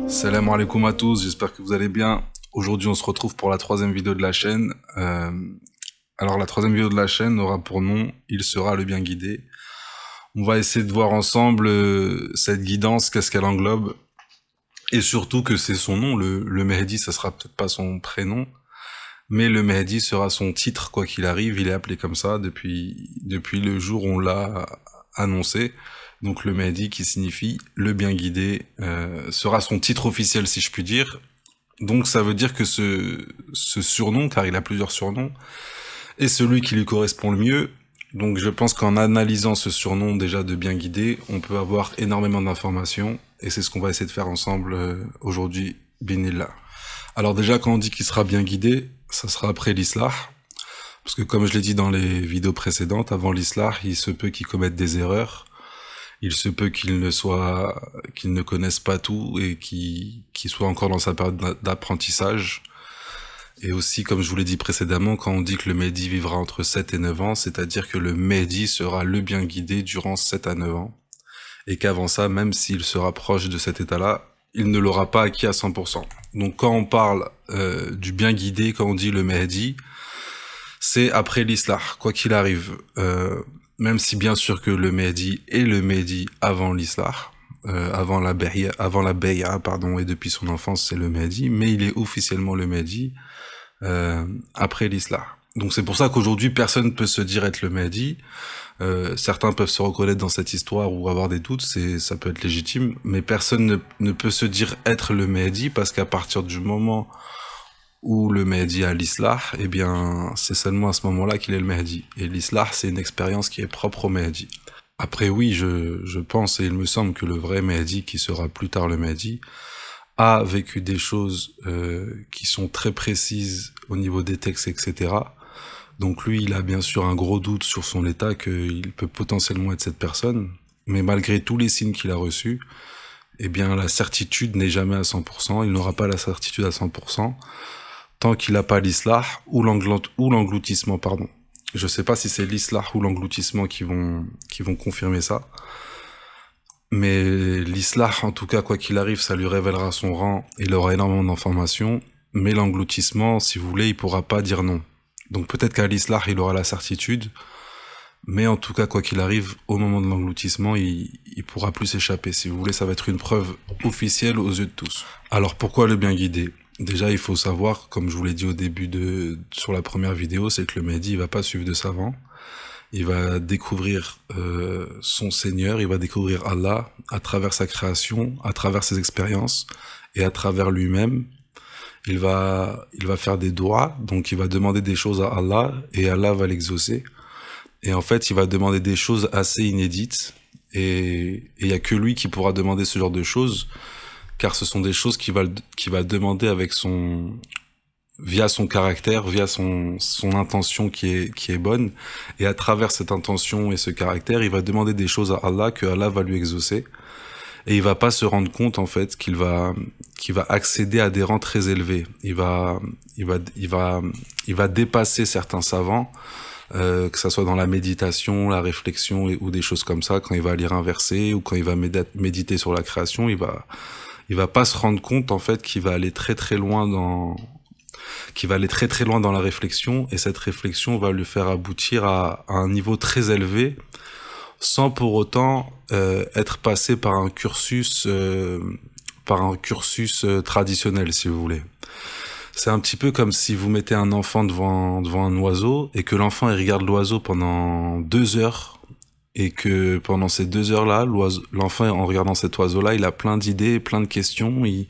Salam alaikum à tous, j'espère que vous allez bien. Aujourd'hui, on se retrouve pour la troisième vidéo de la chaîne. Alors, la troisième vidéo de la chaîne aura pour nom « Il sera le bien guidé ». On va essayer de voir ensemble cette guidance, qu'est-ce qu'elle englobe. Et surtout que c'est son nom, le Mehdi, ça sera peut-être pas son prénom. Mais le Mehdi sera son titre, quoi qu'il arrive. Il est appelé comme ça depuis le jour où on l'a annoncé. Donc le Mehdi, qui signifie le bien guidé, sera son titre officiel, si je puis dire. Donc ça veut dire que ce surnom, car il a plusieurs surnoms, est celui qui lui correspond le mieux. Donc je pense qu'en analysant ce surnom déjà de bien guidé, on peut avoir énormément d'informations. Et c'est ce qu'on va essayer de faire ensemble aujourd'hui, binillah. Alors déjà, quand on dit qu'il sera bien guidé, ça sera après l'islah. Parce que comme je l'ai dit dans les vidéos précédentes, avant l'islah, il se peut qu'il commette des erreurs. Il se peut qu'il ne connaisse pas tout et qu'il soit encore dans sa période d'apprentissage. Et aussi, comme je vous l'ai dit précédemment, quand on dit que le Mehdi vivra entre 7 et 9 ans, c'est-à-dire que le Mehdi sera le bien guidé durant 7 à 9 ans. Et qu'avant ça, même s'il se rapproche de cet état-là, il ne l'aura pas acquis à 100%. Donc quand on parle du bien guidé, quand on dit le Mehdi, c'est après l'islah, quoi qu'il arrive. Même si bien sûr que le Mehdi est le Mehdi avant l'islah, avant la bay'a, pardon, et depuis son enfance c'est le Mehdi, mais il est officiellement le Mehdi après l'islah. Donc c'est pour ça qu'aujourd'hui personne ne peut se dire être le Mehdi. Certains peuvent se reconnaître dans cette histoire ou avoir des doutes, ça peut être légitime, mais personne ne peut se dire être le Mehdi parce qu'à partir du moment où le Mehdi a l'islah, eh bien, c'est seulement à ce moment-là qu'il est le Mehdi. Et l'islah, c'est une expérience qui est propre au Mehdi. Après, oui, je pense, et il me semble que le vrai Mehdi, qui sera plus tard le Mehdi, a vécu des choses qui sont très précises au niveau des textes, etc. Donc lui, il a bien sûr un gros doute sur son état, qu'il peut potentiellement être cette personne, mais malgré tous les signes qu'il a reçus, eh bien, la certitude n'est jamais à 100%, il n'aura pas la certitude à 100%, tant qu'il n'a pas l'islah ou l'engloutissement, pardon. Je sais pas si c'est l'islah ou l'engloutissement qui vont confirmer ça. Mais l'islah, en tout cas, quoi qu'il arrive, ça lui révélera son rang, il aura énormément d'informations, mais l'engloutissement, si vous voulez, il pourra pas dire non. Donc peut-être qu'à l'islah, il aura la certitude, mais en tout cas, quoi qu'il arrive, au moment de l'engloutissement, il pourra plus s'échapper. Si vous voulez, ça va être une preuve officielle aux yeux de tous. Alors pourquoi le bien guidé ? Déjà, il faut savoir, comme je vous l'ai dit au début sur la première vidéo, c'est que le Mehdi, il va pas suivre de savant. Il va découvrir son Seigneur, il va découvrir Allah à travers sa création, à travers ses expériences et à travers lui-même. Il va faire des doigts, donc il va demander des choses à Allah et Allah va l'exaucer. Et en fait, il va demander des choses assez inédites et il y a que lui qui pourra demander ce genre de choses, car ce sont des choses qu'il va demander via son caractère, via son intention qui est bonne, et à travers cette intention et ce caractère, il va demander des choses à Allah que Allah va lui exaucer, et il va pas se rendre compte en fait qu'il va accéder à des rangs très élevés. Il va dépasser certains savants, que ça soit dans la méditation, la réflexion ou des choses comme ça, quand il va lire un verset ou quand il va méditer sur la création, il va pas se rendre compte en fait qu'il va aller très très loin dans la réflexion, et cette réflexion va le faire aboutir à un niveau très élevé sans pour autant être passé par un cursus traditionnel, si vous voulez. C'est un petit peu comme si vous mettez un enfant devant un oiseau et que l'enfant il regarde l'oiseau pendant 2 heures, et que pendant ces 2 heures-là, l'enfant, en regardant cet oiseau-là, il a plein d'idées, plein de questions, il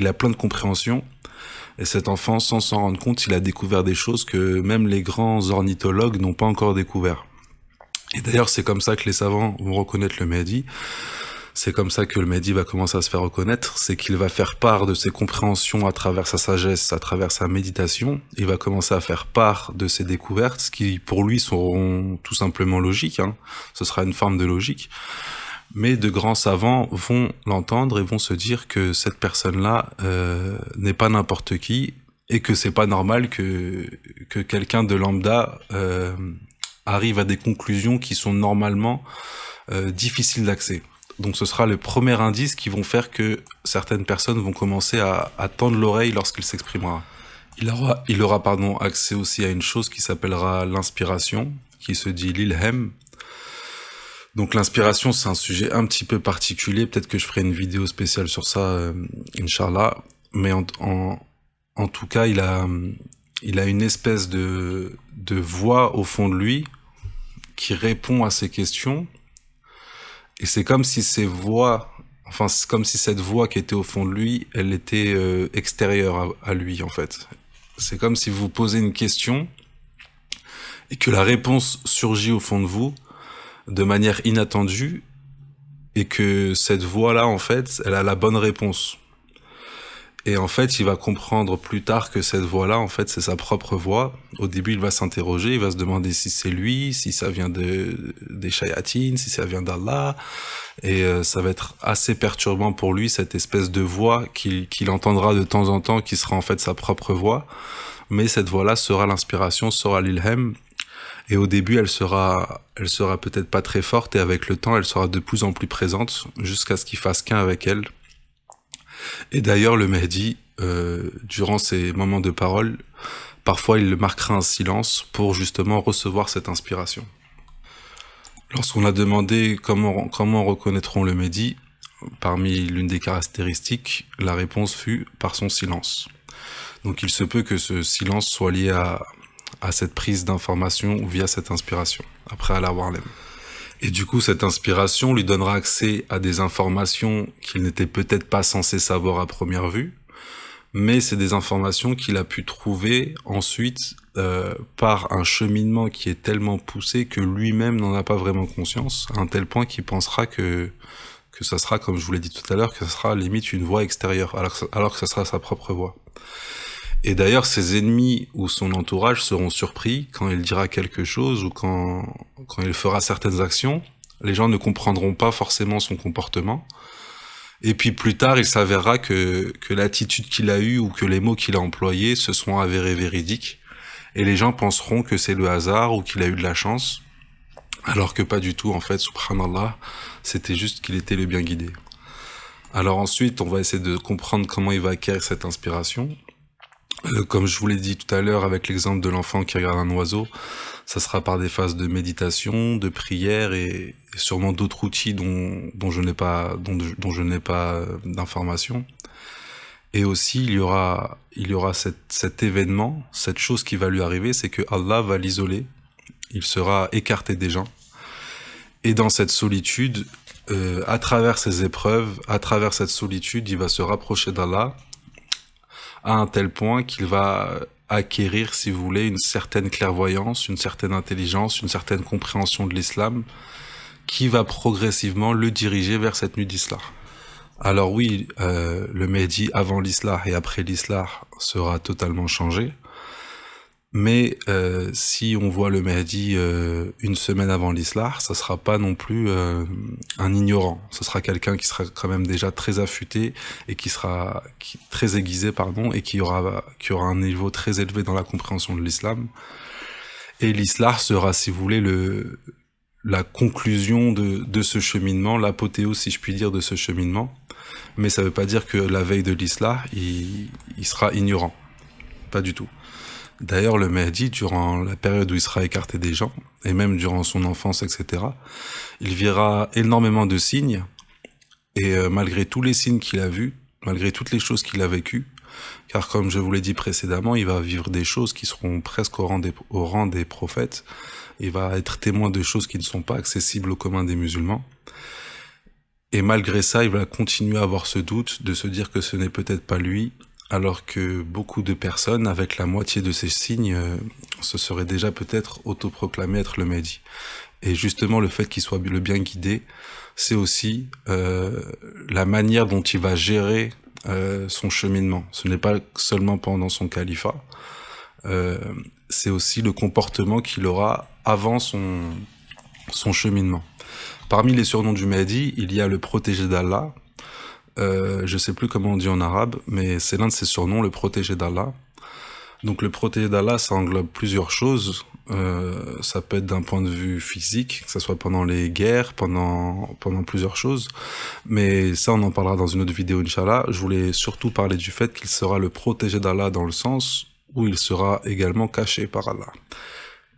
a plein de compréhensions. Et cet enfant, sans s'en rendre compte, il a découvert des choses que même les grands ornithologues n'ont pas encore découvert. Et d'ailleurs, c'est comme ça que les savants vont reconnaître le Mehdi. C'est comme ça que le Mehdi va commencer à se faire reconnaître, c'est qu'il va faire part de ses compréhensions à travers sa sagesse, à travers sa méditation. Il va commencer à faire part de ses découvertes, ce qui pour lui seront tout simplement logiques, hein. Ce sera une forme de logique. Mais de grands savants vont l'entendre et vont se dire que cette personne-là n'est pas n'importe qui, et que c'est pas normal que que quelqu'un de lambda arrive à des conclusions qui sont normalement difficiles d'accès. Donc ce sera le premier indice qui vont faire que certaines personnes vont commencer à tendre l'oreille lorsqu'il s'exprimera. Il aura accès aussi à une chose qui s'appellera l'inspiration, qui se dit l'ilhem. Donc l'inspiration, c'est un sujet un petit peu particulier. Peut-être que je ferai une vidéo spéciale sur ça, Inch'Allah. Mais en tout cas, il a une espèce de voix au fond de lui qui répond à ces questions. Et c'est comme si c'est comme si cette voix qui était au fond de lui, elle était extérieure à lui, en fait. C'est comme si vous posez une question et que la réponse surgit au fond de vous de manière inattendue et que cette voix-là, en fait, elle a la bonne réponse. Et en fait, il va comprendre plus tard que cette voix-là, en fait, c'est sa propre voix. Au début, il va s'interroger, il va se demander si c'est lui, si ça vient des shayatines, si ça vient d'Allah. Et ça va être assez perturbant pour lui, cette espèce de voix qu'il entendra de temps en temps, qui sera en fait sa propre voix. Mais cette voix-là sera l'inspiration, sera l'ilhem. Et au début, elle sera peut-être pas très forte, et avec le temps, elle sera de plus en plus présente, jusqu'à ce qu'il fasse qu'un avec elle. Et d'ailleurs, le Mehdi, durant ces moments de parole, parfois il marquera un silence pour justement recevoir cette inspiration. Lorsqu'on a demandé comment reconnaîtront le Mehdi, parmi l'une des caractéristiques, la réponse fut par son silence. Donc il se peut que ce silence soit lié à cette prise d'information via cette inspiration, après Allah Wa'alam. Et du coup, cette inspiration lui donnera accès à des informations qu'il n'était peut-être pas censé savoir à première vue, mais c'est des informations qu'il a pu trouver ensuite par un cheminement qui est tellement poussé que lui-même n'en a pas vraiment conscience, à un tel point qu'il pensera que ça sera, comme je vous l'ai dit tout à l'heure, que ça sera limite une voix extérieure, alors que ça sera sa propre voix. Et d'ailleurs, ses ennemis ou son entourage seront surpris quand il dira quelque chose ou quand il fera certaines actions. Les gens ne comprendront pas forcément son comportement. Et puis plus tard, il s'avérera que l'attitude qu'il a eue ou que les mots qu'il a employés se sont avérés véridiques. Et les gens penseront que c'est le hasard ou qu'il a eu de la chance. Alors que pas du tout, en fait, subhanallah, c'était juste qu'il était le bien guidé. Alors ensuite, on va essayer de comprendre comment il va acquérir cette inspiration. Comme je vous l'ai dit tout à l'heure avec l'exemple de l'enfant qui regarde un oiseau, ça sera par des phases de méditation, de prière et sûrement d'autres outils dont je n'ai pas d'informations. Et aussi il y aura cet événement, cette chose qui va lui arriver, c'est que Allah va l'isoler, il sera écarté des gens. Et dans cette solitude, à travers ces épreuves, à travers cette solitude, il va se rapprocher d'Allah à un tel point qu'il va acquérir, si vous voulez, une certaine clairvoyance, une certaine intelligence, une certaine compréhension de l'islam, qui va progressivement le diriger vers cette nuit d'Islah. Alors oui, le Mehdi avant l'Islah et après l'Islah sera totalement changé, mais si on voit le Mehdi une semaine avant l'Islah, ça sera pas non plus un ignorant. Ce sera quelqu'un qui sera quand même déjà très affûté et très aiguisé, et qui aura un niveau très élevé dans la compréhension de l'islam. Et l'Islah sera, si vous voulez, la conclusion de ce cheminement, l'apothéose, si je puis dire, de ce cheminement. Mais ça veut pas dire que la veille de l'Islah, il sera ignorant. Pas du tout. D'ailleurs, le Mehdi, durant la période où il sera écarté des gens, et même durant son enfance, etc., il verra énormément de signes, et malgré tous les signes qu'il a vus, malgré toutes les choses qu'il a vécues, car comme je vous l'ai dit précédemment, il va vivre des choses qui seront presque au rang des prophètes, il va être témoin de choses qui ne sont pas accessibles au commun des musulmans, et malgré ça, il va continuer à avoir ce doute de se dire que ce n'est peut-être pas lui, alors que beaucoup de personnes, avec la moitié de ces signes, se seraient déjà peut-être autoproclamés être le Mehdi. Et justement, le fait qu'il soit le bien guidé, c'est aussi la manière dont il va gérer son cheminement. Ce n'est pas seulement pendant son califat, c'est aussi le comportement qu'il aura avant son cheminement. Parmi les surnoms du Mehdi, il y a le protégé d'Allah. Je sais plus comment on dit en arabe, mais c'est l'un de ses surnoms, le protégé d'Allah. Donc le protégé d'Allah, ça englobe plusieurs choses. Ça peut être d'un point de vue physique, que ce soit pendant les guerres, pendant plusieurs choses. Mais ça, on en parlera dans une autre vidéo, Inch'Allah. Je voulais surtout parler du fait qu'il sera le protégé d'Allah dans le sens où il sera également caché par Allah.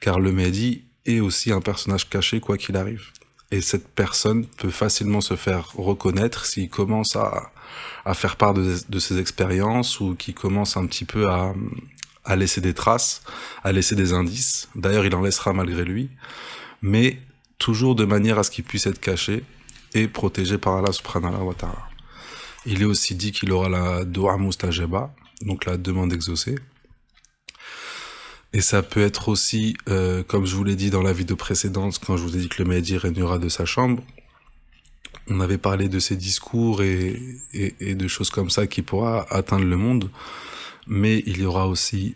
Car le Mehdi est aussi un personnage caché quoi qu'il arrive. Et cette personne peut facilement se faire reconnaître s'il commence à faire part de ses expériences ou qu'il commence un petit peu à laisser des traces, à laisser des indices. D'ailleurs, il en laissera malgré lui, mais toujours de manière à ce qu'il puisse être caché et protégé par Allah subhanahu wa ta'ala. Il est aussi dit qu'il aura la dua mustajaba, donc la demande exaucée. Et ça peut être aussi, comme je vous l'ai dit dans la vidéo précédente, quand je vous ai dit que le Mehdi régnera de sa chambre, on avait parlé de ses discours et de choses comme ça qui pourra atteindre le monde. Mais il y aura aussi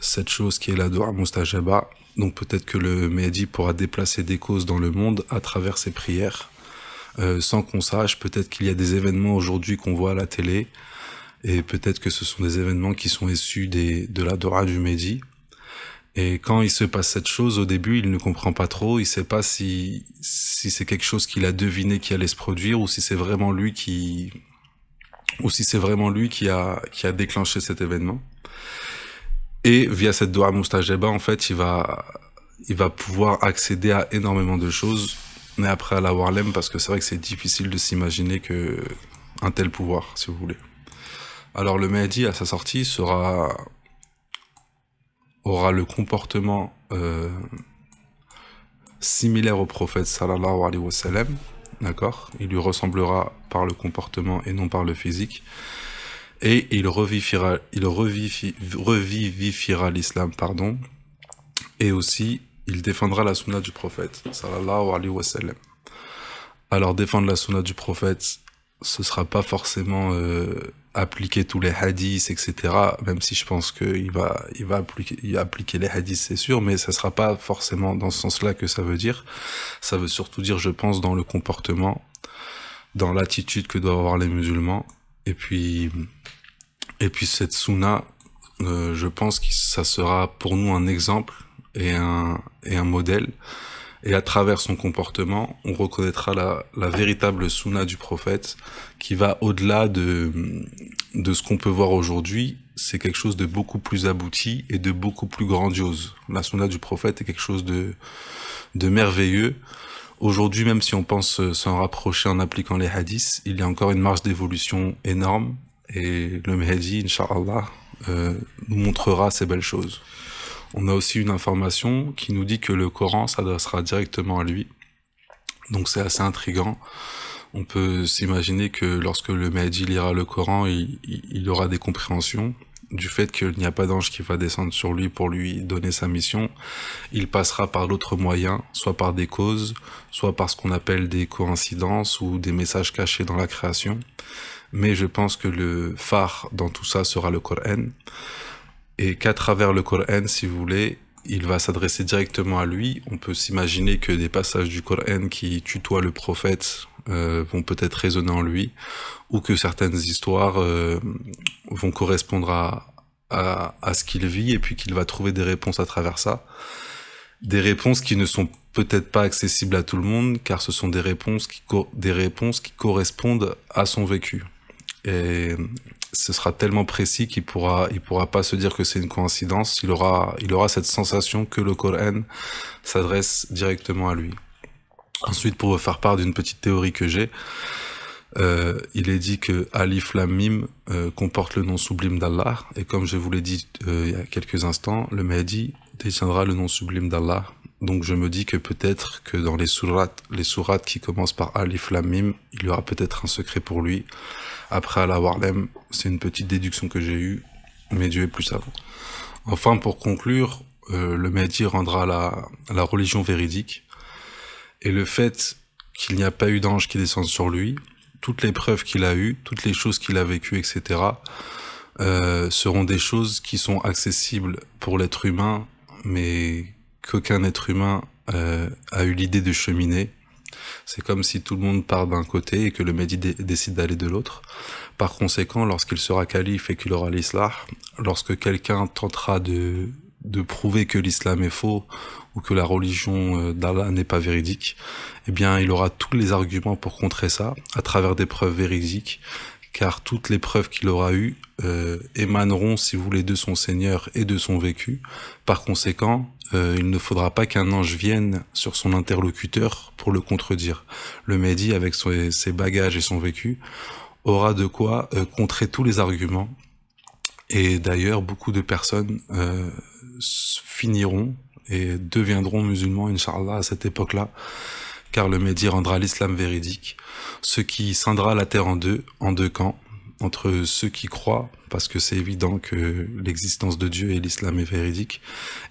cette chose qui est la dua mustajaba. Donc peut-être que le Mehdi pourra déplacer des causes dans le monde à travers ses prières. Sans qu'on sache, peut-être qu'il y a des événements aujourd'hui qu'on voit à la télé. Et peut-être que ce sont des événements qui sont issus de la dua du Mehdi. Et quand il se passe cette chose, au début, il ne comprend pas trop, il sait pas si c'est quelque chose qu'il a deviné qui allait se produire, ou si c'est vraiment lui qui a déclenché cet événement. Et via cette dua mustajaba, en fait, il va pouvoir accéder à énormément de choses, mais après à l'avoir l'aime, parce que c'est vrai que c'est difficile de s'imaginer que un tel pouvoir, si vous voulez. Alors le Mehdi, à sa sortie, aura le comportement similaire au prophète sallallahu alayhi wa sallam, d'accord? Il lui ressemblera par le comportement et non par le physique, et il revivifiera l'islam, pardon, et aussi il défendra la sunna du prophète sallallahu alayhi wa sallam. Alors défendre la sunna du prophète, ce sera pas forcément appliquer tous les hadiths, etc. Même si je pense qu'il va appliquer les hadiths, c'est sûr, mais ça sera pas forcément dans ce sens-là que ça veut dire. Ça veut surtout dire, je pense, dans le comportement, dans l'attitude que doivent avoir les musulmans. Et puis cette sunna, je pense que ça sera pour nous un exemple et un modèle. Et à travers son comportement, on reconnaîtra la véritable sunna du prophète, qui va au-delà de ce qu'on peut voir aujourd'hui. C'est quelque chose de beaucoup plus abouti et de beaucoup plus grandiose. La sunna du prophète est quelque chose de merveilleux. Aujourd'hui, même si on pense s'en rapprocher en appliquant les hadiths, il y a encore une marge d'évolution énorme. Et le Mehdi, Inch'Allah, nous montrera ces belles choses. On a aussi une information qui nous dit que le Coran s'adressera directement à lui. Donc c'est assez intriguant. On peut s'imaginer que lorsque le Mehdi lira le Coran, il aura des compréhensions du fait qu'il n'y a pas d'ange qui va descendre sur lui pour lui donner sa mission. Il passera par d'autres moyens, soit par des causes, soit par ce qu'on appelle des coïncidences ou des messages cachés dans la création. Mais je pense que le phare dans tout ça sera le Coran. Et qu'à travers le Coran, si vous voulez, il va s'adresser directement à lui. On peut s'imaginer que des passages du Coran qui tutoient le prophète vont peut-être résonner en lui, ou que certaines histoires vont correspondre à ce qu'il vit, et puis qu'il va trouver des réponses à travers ça. Des réponses qui ne sont peut-être pas accessibles à tout le monde, car ce sont des réponses qui correspondent à son vécu. Et ce sera tellement précis qu'il pourra pas se dire que c'est une coïncidence. Il aura cette sensation que le Coran s'adresse directement à lui. Ensuite, pour vous faire part d'une petite théorie que j'ai, il est dit que Alif Lam Mim comporte le nom sublime d'Allah, et comme je vous l'ai dit il y a quelques instants, le Mehdi détiendra le nom sublime d'Allah. Donc je me dis que peut-être que dans les sourates qui commencent par Alif Lam Mim, il y aura peut-être un secret pour lui. Après Allah Warlem, c'est une petite déduction que j'ai eue, mais Dieu est plus savant. Enfin, pour conclure, le Mehdi rendra la religion véridique, et le fait qu'il n'y a pas eu d'ange qui descende sur lui, toutes les preuves qu'il a eues, toutes les choses qu'il a vécues, etc., seront des choses qui sont accessibles pour l'être humain, mais qu'aucun être humain a eu l'idée de cheminer, C'est comme si tout le monde part d'un côté et que le Mahdi décide d'aller de l'autre. Par conséquent, lorsqu'il sera calife et qu'il aura l'islah, lorsque quelqu'un tentera de prouver que l'islam est faux ou que la religion d'Allah n'est pas véridique, eh bien, il aura tous les arguments pour contrer ça à travers des preuves véridiques, car toutes les preuves qu'il aura eues émaneront, si vous voulez, de son Seigneur et de son vécu. Par conséquent, il ne faudra pas qu'un ange vienne sur son interlocuteur pour le contredire. Le Mahdi, avec ses bagages et son vécu, aura de quoi contrer tous les arguments. Et d'ailleurs, beaucoup de personnes finiront et deviendront musulmans, Inch'Allah, à cette époque-là, car le Mahdi rendra l'islam véridique, ce qui scindra la terre en deux camps, entre ceux qui croient, parce que c'est évident que l'existence de Dieu et l'islam est véridique,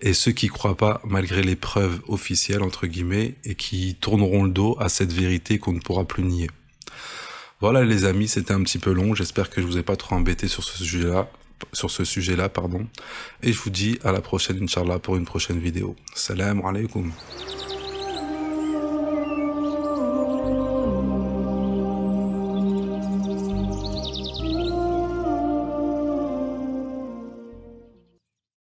et ceux qui croient pas, malgré les preuves officielles, entre guillemets, et qui tourneront le dos à cette vérité qu'on ne pourra plus nier. Voilà les amis, c'était un petit peu long, j'espère que je vous ai pas trop embêté sur ce sujet-là, pardon. Et je vous dis à la prochaine, Inch'Allah, pour une prochaine vidéo. Salam alaikum.